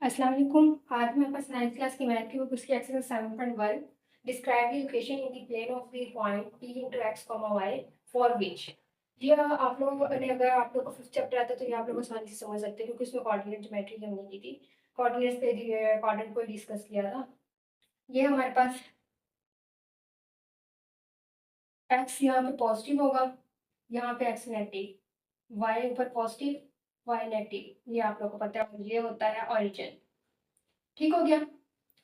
अस्सलाम वालेकुम। आज मेरे पास 9th क्लास की मैथ की बुक उसकी exercise 7.1 describe the equation in the plane of the point p into x, y for which. ये आप लोगों ने अगर आप लोग का फिफ्थ चैप्टर आता है तो ये आप लोग आसानी से समझ सकते हैं क्योंकि उसमें कोऑर्डिनेट ज्योमेट्री हमने की थी। कोऑर्डिनेट्स पे कोऑर्डिनेट को डिस्कस किया था। ये हमारे पास x यहाँ पे पॉजिटिव होगा, यहाँ पे x नेगेटिव, y ऊपर पॉजिटिव y नेगेटिव, ये आप लोग को पता है और ये होता है ऑरिजिन। ठीक हो गया।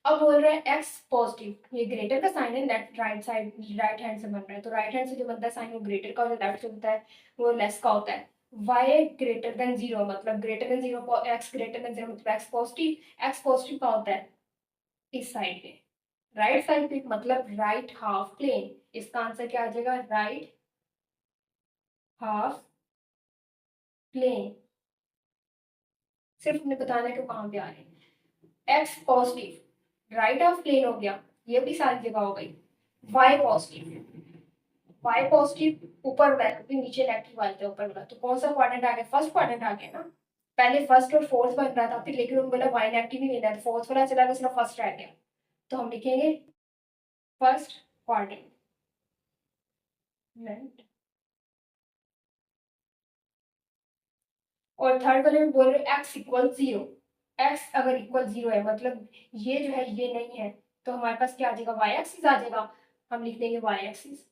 अब बोल रहे हैं एक्स पॉजिटिव, ये ग्रेटर का साइन है, left right side right hand से बन रहा है तो राइट हैंड से जो बनता है साइन वो ग्रेटर का होता है, लेफ्ट से होता है वो लेस का होता है। y ग्रेटर देन जीरो मतलब greater than zero, x greater than zero मतलब एक्स पॉजिटिव का होता है इस साइड पे, राइट साइड पे मतलब राइट हाफ प्लेन। इसका आंसर क्या आ जाएगा? Right half plane. सिर्फ उन्हें बताना है कि कहाँ पे आ रहे हैं। X positive right half plane हो गया, ये भी सारी जगह हो गई। वाई पॉजिटिव, वाई पॉजिटिव ऊपर वाला क्योंकि नीचे नेगेटिव वाले थे ऊपर वाला, तो कौन सा क्वाड्रेंट आ गया? फर्स्ट क्वाड्रेंट आ गया ना। पहले फर्स्ट और फोर्थ बन रहा था, फिर लेकिन उन्होंने बोला वाई नेगेटिव ही लेना है, फोर्थ वाला चला गया, सिर्फ फर्स्ट रह गया। तो हम लिखेंगे फर्स्ट क्वाड्रेंट। और थर्ड वाले में बोल रहे एक्स इक्वल जीरो। एक्स अगर इक्वल जीरो है मतलब ये जो है ये नहीं है, तो हमारे पास क्या आ जाएगा? वाई एक्सिस आ जाएगा। हम लिख देंगे y axis.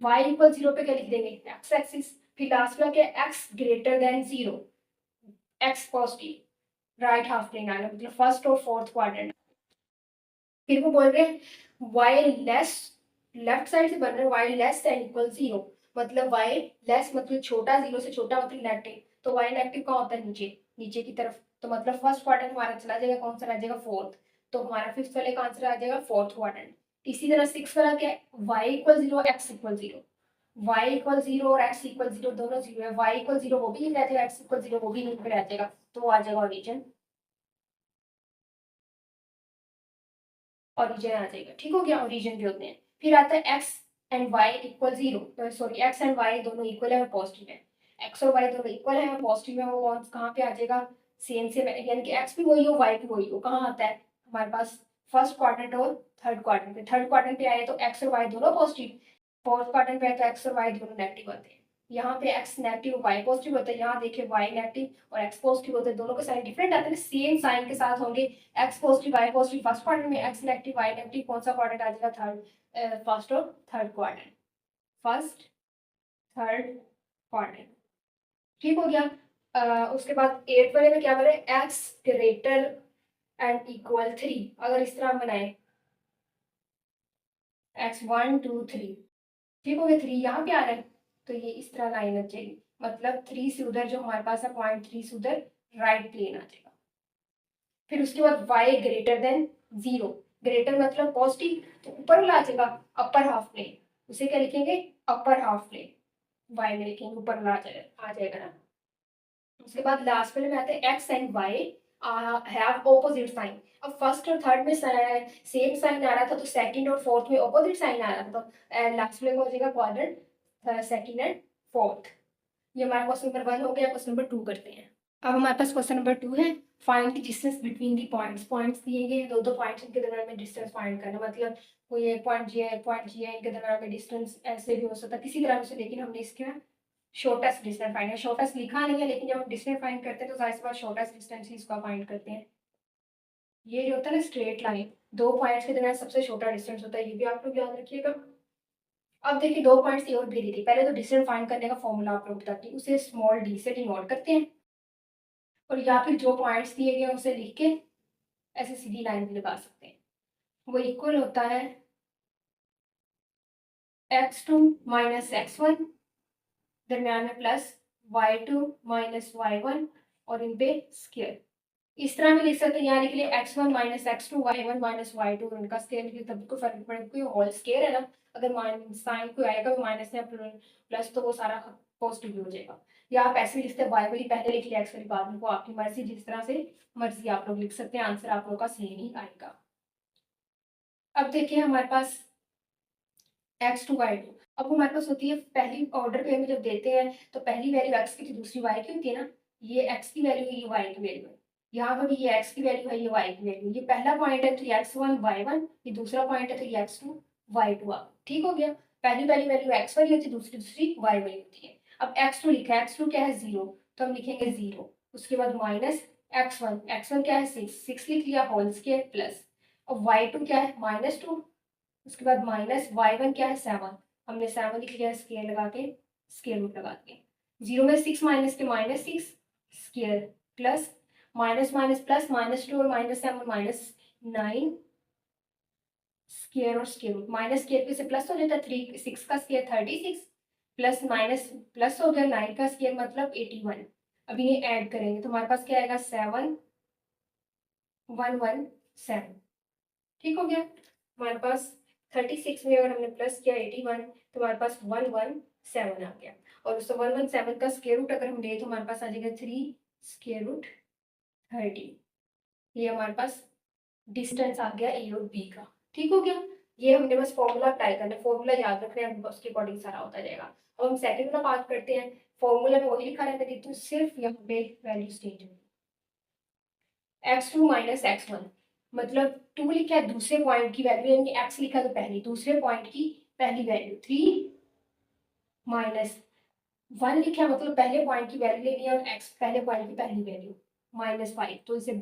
y equal zero पे क्या लिख देंगे? X axis. फिर लास्ट में क्या? X greater than zero, X positive right half plane आ गया मतलब फर्स्ट और फोर्थ क्वाड्रेंट। फिर वो बोल रहे हैं y लेस, लेफ्ट साइड से बन रहे हैं y less than equal zero मतलब y लेस मतलब छोटा, जीरो से छोटा मतलब नेगेटिव, तो y नेगेटिव का होता है नीचे, नीचे की तरफ, तो मतलब फर्स्ट क्वाड्रेंट हमारा चला जाएगा, कौन सा रह जाएगा? फोर्थ। तो हमारा फिफ्थ वाले का आंसर आ जाएगा फोर्थ क्वाड्रेंट। इसी तरह सिक्स वाला क्या है? y equal zero, x equal zero. y equal zero और x इक्वल जीरो दोनों जीरो है, y इक्वल जीरो वो भी नहीं रहता, x इक्वल जीरो वो भी नहीं रह जाएगा, तो वो आ जाएगा ओरिजिन। ओरिजिन आ जाएगा। ठीक हो गया, ओरिजिन भी होते हैं। फिर आता है x and y equal zero, sorry x and y दोनों इक्वल है और पॉजिटिव है। x और y दोनों इक्वल है और पॉजिटिव है, वो कहाँ पे आ जाएगा? सेम से, यानी कि x भी वही हो y भी वही हो, कहाँ आता है हमारे पास? फर्स्ट क्वाड्रेंट और थर्ड क्वाड्रेंट पे। थर्ड क्वाड्रेंट पे आए तो x और y दोनों पॉजिटिव, फोर्थ क्वाड्रेंट पे आए तो x और y दोनों नेगेटिव आते हैं। यहाँ पे x नेगेटिव y पॉजिटिव होता है, यहाँ देखिए y नेगेटिव और x पॉजिटिव होते हैं, दोनों के साइन डिफरेंट आते हैं, सेम साइन के साथ होंगे। x positive y positive first quadrant में, x नेगेटिव y नेगेटिव कौन सा क्वाड्रेंट आ जाएगा? थर्ड, फर्स्ट और third quadrant, first third quadrant. ठीक हो गया। उसके बाद एट वाले में क्या बोले? x greater and equal three, अगर इस तरह हम बनाए x वन टू थ्री, ठीक हो गया। थ्री यहाँ पे आ रहा है तो ये इस तरह लाइन लग जाएगी, मतलब थ्री से उधर जो हमारे पास है पॉइंट थ्री से उधर राइट प्लेन आ जाएगा। फिर उसके बाद y greater than zero, greater मतलब पॉजिटिव, तो ऊपर वाला आ जाएगा अपर हाफ प्लेन, उसे क्या लिखेंगे? Upper half plane. y में लिखेंगे ऊपर वाला आ जाएगा ना। उसके बाद लास्ट वाले में आते हैं x and y have opposite sign. अब फर्स्ट और थर्ड में सेम साइन आ रहा था तो सेकंड और फोर्थ में ऑपोजिट साइन आ रहा था, तो लास्ट में हो जाएगा क्वाड्रेंट सेकंड एंड फोर्थ। ये हमारा क्वेश्चन नंबर 1 हो गया। क्वेश्चन नंबर 2 करते हैं। अब हमारे पास क्वेश्चन नंबर 2 है, find the distance between the points. Points दिए गए हैं, दो दो पॉइंट्स, इनके दरम्यान में डिस्टेंस फाइंड करना, मतलब कोई एक पॉइंट जी है, एक पॉइंट जी है, इनके दरम्यान में डिस्टेंस ऐसे भी हो सकता है किसी तरह से, लेकिन हमने इसके शॉर्टेस्ट डिस्टेंस फाइंड है। शॉर्टेस्ट लिखा नहीं है लेकिन जब हम डिस्टेंस फाइंड करते हैं तो जाहिर सी बात शॉर्टेस्ट डिस्टेंस ही इसका फाइंड करते हैं। ये जो होता है ना स्ट्रेट लाइन, दो पॉइंट्स के दरम्यान सबसे छोटा डिस्टेंस होता है, ये भी आप लोग याद रखिएगा। अब देखिए दो पॉइंट्स ये और दे दी थी, पहले तो डिस्टेंस फाइंड करने का फॉर्मूला आप लोग बताती हूँ, उसे स्मॉल डी से डिनोट करते हैं, और या फिर जो पॉइंट्स दिए गए उसे लिख के ऐसे सीधी लाइन भी लगा सकते हैं। वो इक्वल होता है x2 माइनस x1, दरम्यान में प्लस y2 माइनस y1 और इन पे स्क्वायर। इस तरह भी लिख सकते हैं, यहाँ लिख लिए x1 minus x2, y1 minus y2, उनका स्क्वायर लिखे तब कोई फर्क पड़ेगा, कोई होल स्क्वायर है ना, अगर माइनस साइन कोई आएगा माइनस या प्लस तो वो सारा पॉजिटिव हो जाएगा। या आप ऐसे भी लिखते हैं, y वाली पहले लिख लिया x वाली बाद में, वो आपकी मर्जी, जिस तरह से मर्जी आप लोग लिख सकते हैं, आंसर आप लोगों का सेम ही आएगा। अब देखिए हमारे पास x2 y2, अब हमारे पास होती है पहली ऑर्डर पे में जब देते हैं तो पहली वैल्यू x की थी दूसरी y की होती है ना, ये x की वैल्यू है, ये y की वैल्यू है, यहाँ पर भी ये x की वैल्यू है, ये y की वैल्यू, ये पहला पॉइंट है तो ये x1 y1, ये दूसरा पॉइंट है तो ये x2 y2 आ, ठीक हो गया। पहली पहली वैल्यू x वाली होती है, दूसरी दूसरी y वाली होती है। अब x2 लिखा है, x2 क्या है 0, तो हम लिखेंगे 0, उसके बाद माइनस x1, x1 क्या है 6 लिख लिया होल स्क्वायर प्लस, अब y2 क्या है -2, उसके बाद माइनस y1 क्या है 7, हमने 7 लिख लिया स्क्वायर लगा के, स्क्वायर रूट लगा के, 0 में 6 माइनस के -6 square plus minus minus plus -2 और -7 -9 स्क्वायर और स्क्वायर रूट, माइनस स्क्वायर पे से प्लस हो जाता है, 3 6 का स्क्वायर 36 प्लस माइनस प्लस हो गया 9 का स्क्वायर मतलब 81। अब ये ऐड करेंगे तो हमारे पास क्या आएगा 7117, ठीक हो गया। हमारे पास 36 में अगर हमने प्लस किया 81 तो हमारे पास 117 आ गया, और उस 117 का स्क्वायर रूट अगर हम ले तो हमारे पास आ जाएगा 3 स्क्वायर रूट 30। ये हमारे पास डिस्टेंस आ गया ए और बी का, ठीक हो गया। ये हमने बस फॉर्मूला अप्लाई करना है, फॉर्मूला याद रखना है, उसके अकॉर्डिंग सारा होता जाएगा। अब हम सेकंड वाला पार्ट करते हैं, फॉर्मूला में वही लिखा रहता है तो सिर्फ यहाँ पे वैल्यू स्टेट है, x2 माइनस x1, मतलब 2 लिखा है दूसरे पॉइंट की वैल्यू, यानी x लिखा तो पहली, दूसरे पॉइंट की पहली वैल्यू 3 माइनस 1 लिखा है मतलब पहले पॉइंट की वैल्यू लेनी है, और x पहले पॉइंट की पहली वैल्यू -5, तो इसे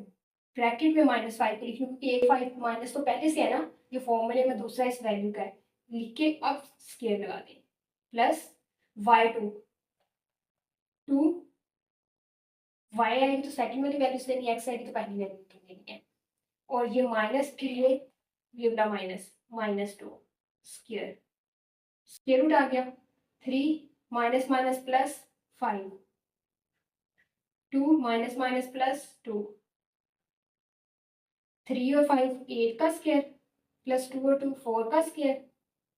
ब्रैकेट में -5 को लिखने, क्योंकि एक 5 माइनस तो पहले से है ना, ये फॉर्मूले में दूसरा इस वैल्यू का है, लिख के अब स्क्वायर लगा दें, प्लस y2 2 y आएगी तो सेकंड वाली वैल्यू से लेनी, x आएगी तो पहली वैल्यू लेनी है, और ये माइनस के लिए ये बना -2 स्क्वायर, स्क्वायर रूट आ गया 3 minus minus plus 5 2 minus minus plus 2 3 और 5 8 का स्क्वायर प्लस 2 और 2 4 का स्क्वायर,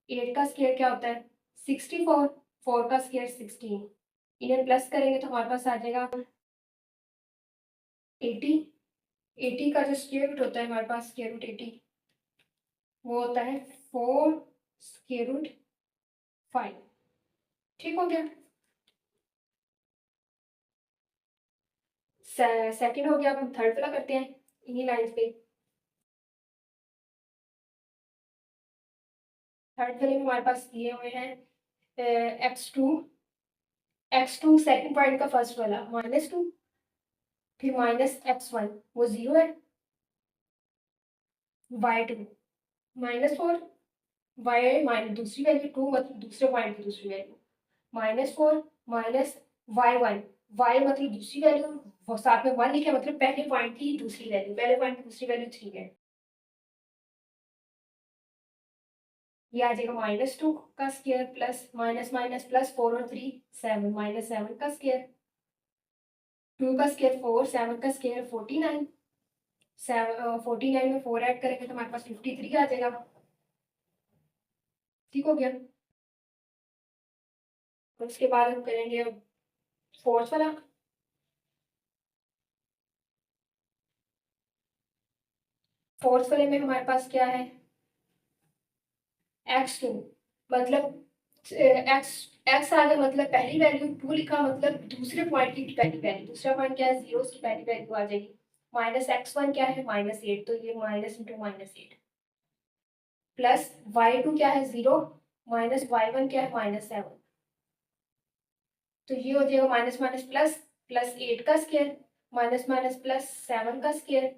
8 का स्क्वायर क्या होता है 64, 4 का स्क्वायर 16, इन्हें प्लस करेंगे तो हमारे पास आ जाएगा 80, 80 का जो स्क्वायर रूट होता है हमारे पास स्क्वायर रूट 80 वो होता है 4 स्क्वायर रूट 5, ठीक हो गया। सेकंड हो गया, अब हम थर्ड वाला करते हैं इन्हीं लाइंस पे। थर्ड वाले में हमारे पास दिए हुए हैं x2 सेकंड पॉइंट का फर्स्ट वाला -2, फिर -x1 वो 0 है, y2 -4, y माइनस दूसरी वैल्यू 2 मतलब दूसरे पॉइंट की दूसरी वैल्यू -4 माइनस y1, y मतलब दूसरी वैल्यू, वो साथ में 1 लिखा है मतलब पहले पॉइंट की दूसरी वैल्यू, पहले पॉइंट की दूसरी वैल्यू 3 है, ये आ जाएगा -2 का square plus minus minus plus 4 और 3 7 -7 का स्क्वायर, 2 का स्क्वायर 4, 7 का स्क्वायर 49, 49 में 4 ऐड करेंगे तो हमारे पास 53 आ जाएगा, ठीक हो गया। और उसके बाद हम करेंगे अब फोर्थ वाला, फोर्थ वाले में हमारे पास क्या है x2, मतलब x x आ गया मतलब पहली वैल्यू, 2 लिखा मतलब दूसरे पॉइंट की पहली वैल्यू, दूसरा पॉइंट क्या है 0, उसकी पहली वैल्यू आ जाएगी, -x1 क्या है -8, तो ये माइनस इंटू -8 प्लस y2 क्या है 0 माइनस y1 क्या है -7, तो ये हो जाएगा माइनस माइनस प्लस, प्लस 8 का स्क्वायर माइनस माइनस प्लस 7 का स्क्वायर,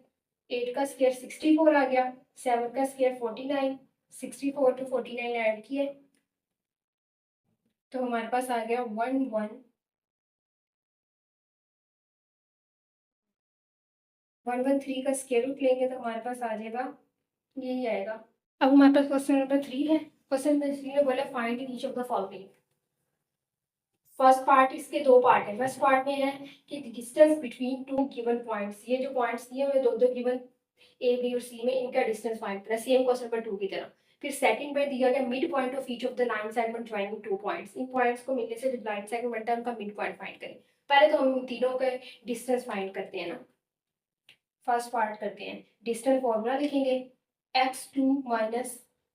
8 का स्क्वायर 64 आ गया, 7 का स्क्वायर 49, 64 to 49 ऐड किए तो हमारे पास आ गया 113 का स्क्वायर रूट लेंगे तो हमारे पास आ जाएगा यही आएगा। अब हमारे पास क्वेश्चन नंबर 3 है, क्वेश्चन नंबर 3 में बोला find each of the following. First part, इसके दो पार्ट है, फर्स्ट पार्ट में है कि distance between two given points, ये जो पॉइंट्स दिए हुए दो गिवन ए बी और सी में इनका डिस्टेंस फाइंड करना, सेम क्वेश्चन नंबर 2 की तरह। फिर सेकंड में दिया गया mid point of each of the line segment joining two points, in points को मिलने से जो लाइन सेगमेंट बनता है उनका मिड पॉइंट फाइंड करें। पहले तो हम तीनों के डिस्टेंस फाइंड करते हैं ना, फर्स्ट पार्ट करते हैं, डिस्टेंस फॉर्मूला लिखेंगे x2 माइनस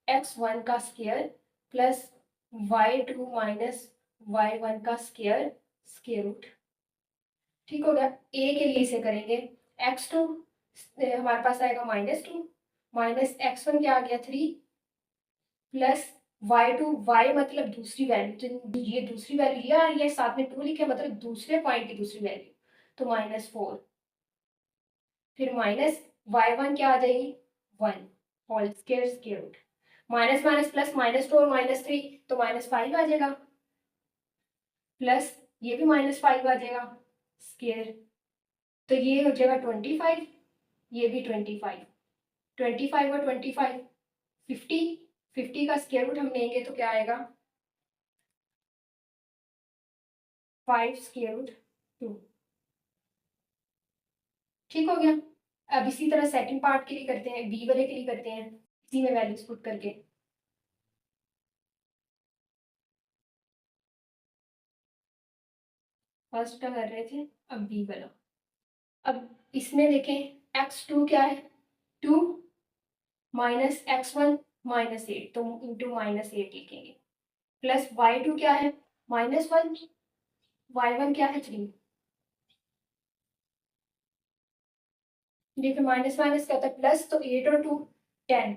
x1 का square plus y2 minus y1 का स्क्वायर स्क्वायर रूट, ठीक हो गया। ए के लिए इसे करेंगे x2 हमारे पास आएगा -2 माइनस x1 क्या आ गया 3 प्लस y2 y मतलब दूसरी वैल्यू, तो ये दूसरी वैल्यू ये आ रही है, साथ में 2 लिखे मतलब दूसरे पॉइंट की दूसरी वैल्यू, तो -4 फिर माइनस y1 क्या आ जाएगी 1 whole square square root minus minus plus -2 और -3 तो -5 आ जाएगा प्लस ये भी -5 आ जाएगा स्क्वायर, तो ये हो जाएगा 25, ये भी 25, 25 और 25 50, 50 का स्क्वायर रूट हम लेंगे तो क्या आएगा 5 स्क्वायर रूट 2। ठीक हो गया। अब इसी तरह सेकंड पार्ट के लिए करते हैं, बी वाले के लिए करते हैं इसी में वैल्यूज पुट करके। फर्स्ट का कर रहे थे, अब बी वाला। अब इसमें देखें x2 क्या है 2 माइनस x1 -8 तो इंटू -8 लिखेंगे प्लस y2 क्या है -1 y1 क्या है 3। देखिए माइनस माइनस क्या होता है प्लस, तो 8 और 2 10,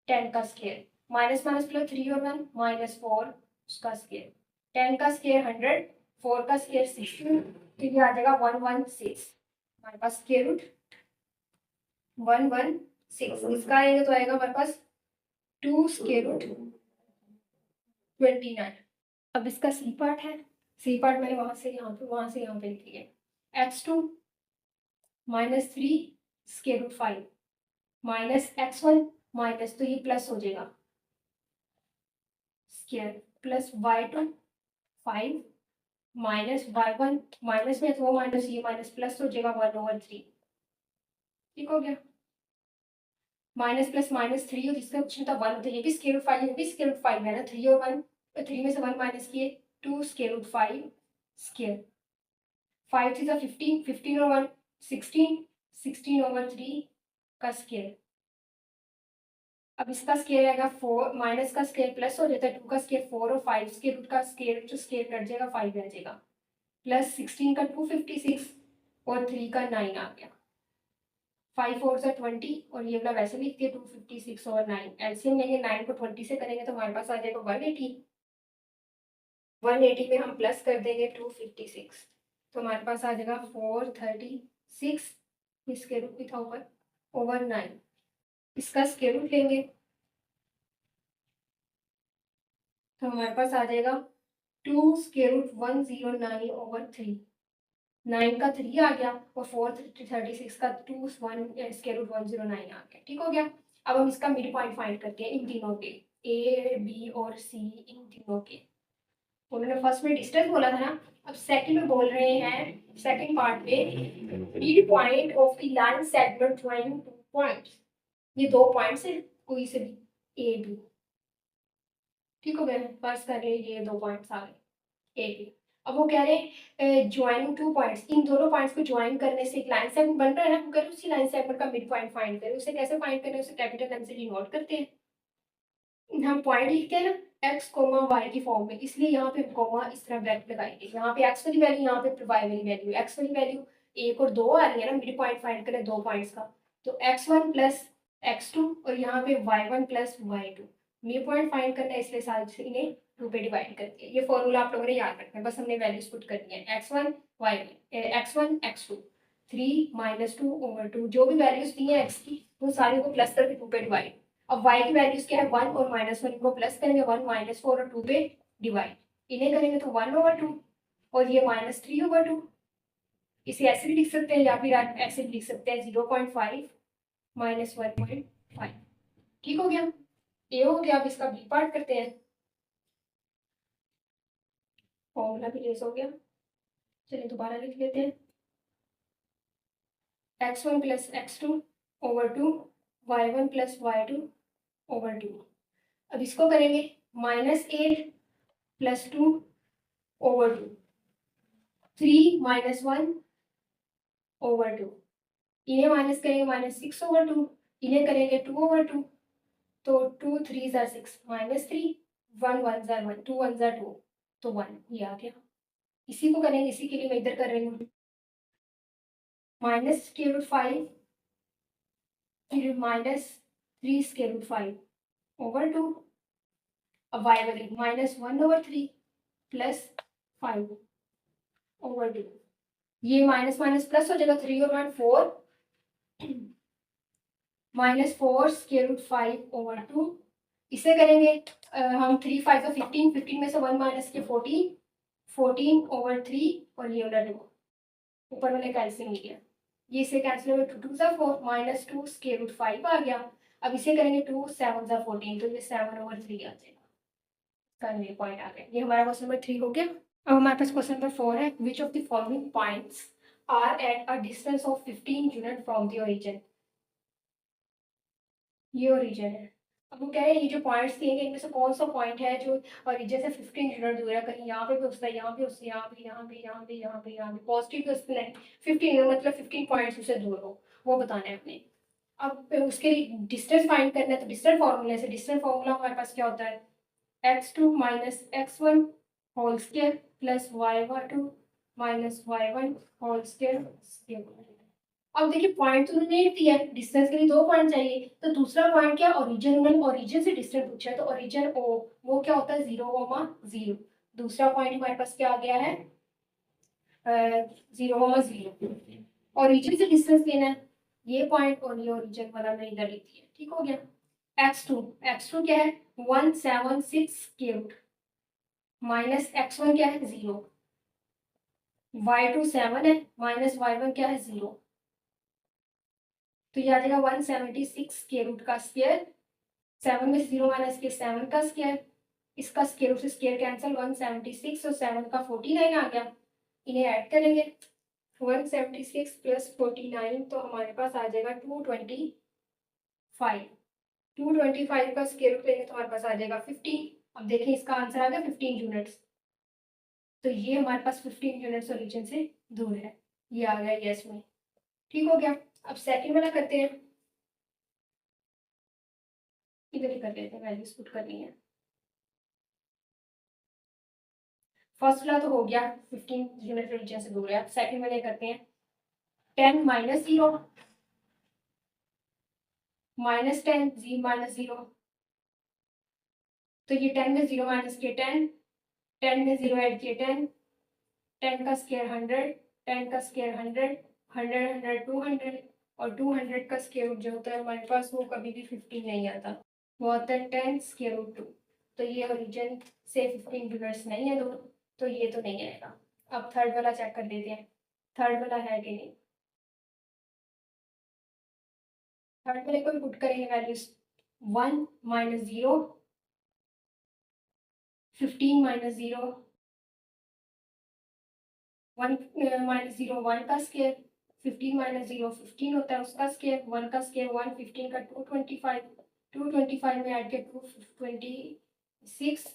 10 का स्क्वायर माइनस माइनस प्लस 3 और 1 -4 उसका स्क्वायर 10 का स्क्वायर 100 4 का स्क्वायर 16 तो ये आ जाएगा 116 हमारे पास स्क्वायर रूट 116 इसका आएगा तो आएगा हमारे पास 2 स्क्वायर रूट 29। अब इसका सी पार्ट है, सी पार्ट मैंने वहां से यहाँ पे वहां से यहाँ पे लिख लिया x2 -3 square root 5 minus x1 minus तो ये प्लस हो जाएगा square plus y2 5 minus y1 minus में तो माइनस ये माइनस प्लस हो जाएगा 1/3। ठीक हो गया। माइनस प्लस -3 और जिसका कुछ नहीं था 1 तो ये भी स्क्वायर रूट 5 ये भी स्क्वायर रूट 5 है ना 3 और 1 3 में से 1 माइनस किए 2 स्क्वायर रूट 5 स्क्वायर 5 3 15 15 और 1 16 16/3 का स्क्वायर। अब इसका स्क्वायर आएगा 4 माइनस का स्क्वायर प्लस हो जाता है 2 का स्क्वायर 4 और 5 स्क्वायर रूट का स्क्वायर जो स्क्वायर कट जाएगा 5 रह जाएगा प्लस 16 का 256 और 3 का 9 आ गया 5 4 से 20 और ये वाला वैसे लिख दिया 256 और 9 एलसीएम लेंगे 9 को 20 से करेंगे तो हमारे पास आ जाएगा 180 180 में हम प्लस कर देंगे 256 तो हमारे पास आ जाएगा 436 इसके रूट भी था ऊपर ओवर 9 इसका स्क्वायर रूट लेंगे तो हमारे पास आ जाएगा 2 स्क्वायर रूट 109/3 9 का 3 आ गया और 436 का 2 1 स्क्वायर रूट 109 आ गया। ठीक हो गया। अब हम इसका मिड पॉइंट फाइंड करते हैं इन तीनों के ए बी और सी इन तीनों के। उन्होंने फर्स्ट में डिस्टेंस बोला था ना, अब सेकंड में बोल रहे हैं सेकंड पार्ट में mid point of the line segment joining two points. ये दो पॉइंट्स है कोई से भी ए बी। ठीक हो गया। फर्स्ट कर लिए ये दो पॉइंट्स आ गए ए बी। अब वो कह रहे हैं ज्वाइनिंग टू पॉइंट्स इन दोनों पॉइंट्स को ज्वाइन करने से एक लाइन सेगमेंट बन रहा है ना, हम करें उसी लाइन सेगमेंट का मिड पॉइंट फाइंड करें। उसे कैसे फाइंड करें, उसे कैपिटल एम से डिनोट करते हैं। हम पॉइंट लिखते हैं ना एक्स कोमा वाई की फॉर्म में, इसलिए यहाँ पे कोमा इस तरह ब्रैकेट लगाएंगे। यहाँ पे एक्स वाली वैल्यू यहाँ पे वाई वाली वैल्यू, एक्स वाली वैल्यू 1 और 2 आ रही है ना, मिड पॉइंट फाइंड करें दो पॉइंट्स का तो x1 प्लस x2 और यहाँ पे y1 plus y2 mid point find करना है, इसलिए साथ से इन्हें 2 पे डिवाइड कर दिया। ये फॉर्मूला आप लोगों ने याद रखना है, बस हमने वैल्यूज पुट करनी है x1 x1 x2 3 -2/2 जो भी वैल्यूज दी है x की वो सारी को प्लस करके 2 पे डिवाइड। अब y की वैल्यूज क्या है 1 और -1 इनको प्लस करेंगे 1 -4 और 2 पे डिवाइड इन्हें करेंगे तो 1/2 और ये -3/2। इसे ऐसे भी लिख सकते हैं या फिर आप ऐसे भी लिख सकते हैं 0.5 -1.5। ठीक हो गया। ए हो गया। अब इसका बी पार्ट करते हैं। फॉर्मूला भी रेस हो गया, चलिए दोबारा लिख लेते हैं x1 plus x2/2 y1 plus y2/2। अब इसको करेंगे -8 + 2/2 3 - 1/2 इन्हें माइनस करेंगे -6/2 इन्हें करेंगे 2/2 तो 2 3 ज़ा 6 -3 1 1 ज़ा 1 2 1 ज़ा 2 तो 1 ये आ गया। इसी को करेंगे, इसी के लिए मैं इधर कर रही हूँ माइनस स्क्वायर रूट 5, फिर माइनस 3 स्क्वायर रूट 5 ओवर 2, अब y वाली -1/3 प्लस 5 ओवर 2, ये माइनस माइनस प्लस हो जाएगा, 3 और 1 4, -4 स्क्वायर रूट 5 ओवर 2, इसे करेंगे हम 3 5 का 15, 15 में से 1 माइनस के 14, 14 ओवर 3 और ये वाला 2, ऊपर वाले कैंसिल हो गया, ये इसे कैंसिल हो गया, 2 2 4 -2 स्क्वायर रूट 5 आ गया। अब इसे करेंगे 2 7 14, तो ये 7 ओवर 3 आ जाएगा, ये पॉइंट आ गया। ये हमारा क्वेश्चन नंबर 3 हो गया। अब हमारे पास क्वेश्चन नंबर 4 है, which of the following points are at a distance of 15 unit from the origin. ये ओरिजिन है। अब वो कह रहे हैं ये जो पॉइंट्स दिए गए इनमें से कौन सा पॉइंट है जो ओरिजिन से 15 यूनिट दूर है, कहीं यहाँ पे भी उसका, यहाँ पे उससे, यहाँ पे, यहाँ पे, यहाँ पे, यहाँ पे, यहाँ पे पॉजिटिव तो उसमें 15 मतलब 15 पॉइंट्स उससे दूर हो, वो बताना है अपने। अब उसके लिए डिस्टेंस फाइंड करना है, तो डिस्टेंस फार्मूले से, डिस्टेंस फार्मूला हमारे पास क्या होता है, x2 minus x1 whole square plus y2 minus y1 whole square. अब देखिए पॉइंट तो उन्होंने एक दिया है, डिस्टेंस के लिए 2 पॉइंट चाहिए, तो दूसरा पॉइंट क्या, ओरिजिन, उन्होंने ओरिजिन से डिस्टेंस पूछा है, तो ओरिजिन ओ वो क्या होता है 0,0। दूसरा पॉइंट हमारे पास क्या आ गया है 0,0। ओरिजिन से डिस्टेंस लेना है, ये पॉइंट और ये ओरिजिन वाला मैंने इधर लिख दिया, ठीक हो गया। x2 क्या है 176 क्यूब माइनस x1 क्या है 0, y2 7 है माइनस y1 क्या है 0, तो ये आ जाएगा 176 के रूट का स्क्वायर, 7 में 0 माइनस के 7 का स्क्वायर, इसका स्क्वायर रूट से स्क्वायर कैंसिल, 176 और 7 का 49 आ गया, इन्हें ऐड करेंगे 176 प्लस 49, तो हमारे पास आ जाएगा 225। 225 का स्क्वायर रूट लेंगे तो हमारे पास आ जाएगा 15। अब देखिए इसका आंसर आ गया 15 यूनिट्स, तो ये हमारे पास 15 यूनिट्स ओरिजिन से दूर है, ये आ गया यस में, ठीक हो गया। अब सेकंड वाला करते हैं, इधर ही कर लेते हैं, वैल्यूज पुट करनी है। फर्स्ट वाला तो हो गया 15 यूनिट ओरिजिन से दूर है, सेकंड वाले करते हैं 10 माइनस 0 माइनस 10 जी माइनस 0, तो ये 10 में 0 माइनस किए 10, 10 में 0 ऐड किए 10, 10 का स्क्वायर 100, 10 का स्क्वायर 100, 100 100 200, और 200 का स्क्वायर रूट जो होता है हमारे पास वो कभी भी 15 नहीं आता, वो आता है 10 स्क्वायर रूट 2, तो ये ओरिजिन से 15 यूनिट्स नहीं है दूर, तो ये तो नहीं आएगा। अब थर्ड वाला चेक कर लेते हैं, थर्ड वाला है कि नहीं। थर्ड वाले को भी पुट करेंगे वैल्यूज, 1 माइनस 0, 15 माइनस 0, 1 माइनस 0 1 का स्क्वायर, 15 माइनस 0 15 होता है उसका स्क्वायर, 1 का स्क्वायर 1, 15 का 225, 225 में ऐड के 226,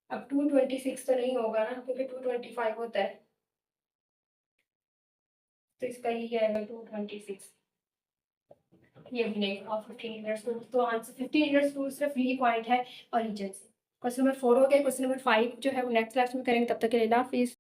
अब 226 तो नहीं होगा ना क्योंकि 225 होता है, तो इसका ये आएगा 226, ये भी नहीं, और 15 मिनट्स तो आंसर 15 मिनट्स तो सिर्फ यही पॉइंट है ओरिजिन से। क्वेश्चन नंबर 4 हो गया, क्वेश्चन नंबर 5 जो है वो नेक्स्ट क्लास में करेंगे, तब तक के लिए अल्लाह हाफिज़।